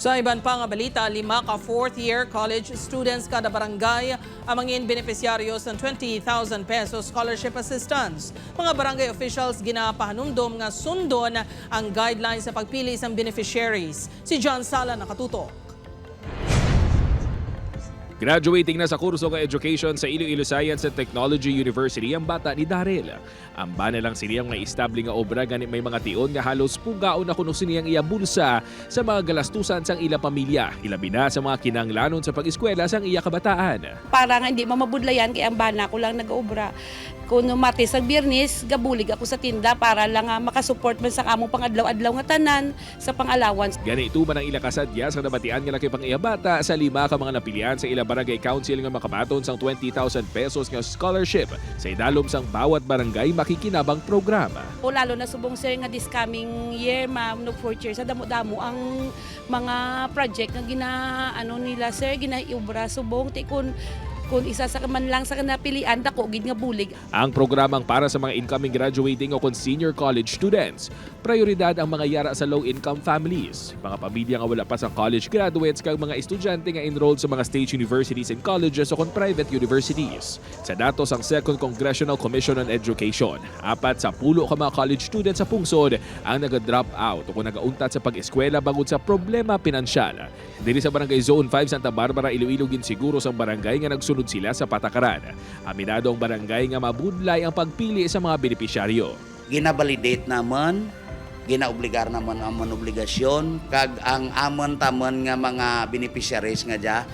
Sa iban pa nga balita, 5 ka fourth-year college students kada barangay ang mangin beneficiaryos ng 20,000 pesos scholarship assistance. Mga barangay officials ginapahanumdom nga sundon ang guidelines sa pagpili sa beneficiaries. Si John Sala nakatutok. Graduating na sa kurso ng education sa Iloilo Science and Technology University ang bata ni Daryl. Ang bana lang siniyang may istabling nga obra ganit may mga tion nga halos pugaon na kuno siniyang iya bulsa sa mga galastusan sang ila pamilya, ilabi na sa mga kinanglanon sa pag-eskwela sang iya kabataan. Para nga hindi mamabudlayan kaya ang bana ko lang nag-obra. Kung Martes ag Biyernes, gabulig ako sa tinda para lang makasupport man sa among pangadlaw-adlaw nga tanan sa pang-allowance. Ganito man ang ila kasadya sa nabatian nga laki pang iya bata sa 5 ka mga napilian sa ila barangay council nga makabaton sang 20,000 pesos nga scholarship sa idalom sang bawat barangay makikinabang programa. O lalo na subong sir nga this coming year, ma'am, no fourth year, sa damo-damo ang mga project nga nila sir, ginaiubra subong tikon kung isa sa man lang sa kanapilian dako gid nga bulig. Ang programang para sa mga incoming graduating o senior college students, prioridad ang mga yara sa low-income families, mga pamilya nga wala pa sa college graduates kag mga estudyante nga enrolled sa mga state universities and colleges o private universities. Sa datos ang Second Congressional Commission on Education, 40 ka mga college students sa pungsod ang naga-drop out o nagauntat sa pag-eskwela bangod sa problema pinansyal. Diri sa Barangay Zone 5 Santa Barbara, Iloilo ginsiguro sang barangay nga nagsunod sila sa patakaran. Aminado ang barangay nga mabudlay ang pagpili sa mga benepisyaryo. Ginabalidate naman, ginaobligar naman ang mga obligasyon, kag ang amon tamon nga mga beneficiaries nga dya,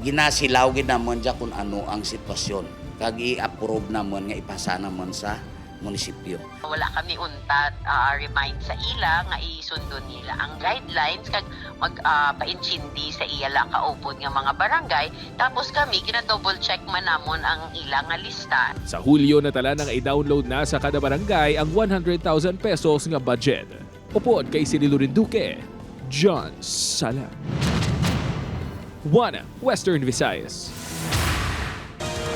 ginasilaw gid naman dya kung ano ang sitwasyon. Kag i-approve naman nga ipasa naman sa munisipyo. Wala kami untat remind sa ila nga isundo nila ang guidelines kag magpa-inchindi sa ila kaupod nga mga barangay, tapos kami kina-double check man namon ang ila nga lista. Sa Hulyo na tala nang i-download na sa kada barangay ang 100,000 pesos nga budget. Upod kay Cirilo Rinduque, John Sala. 1 Western Visayas.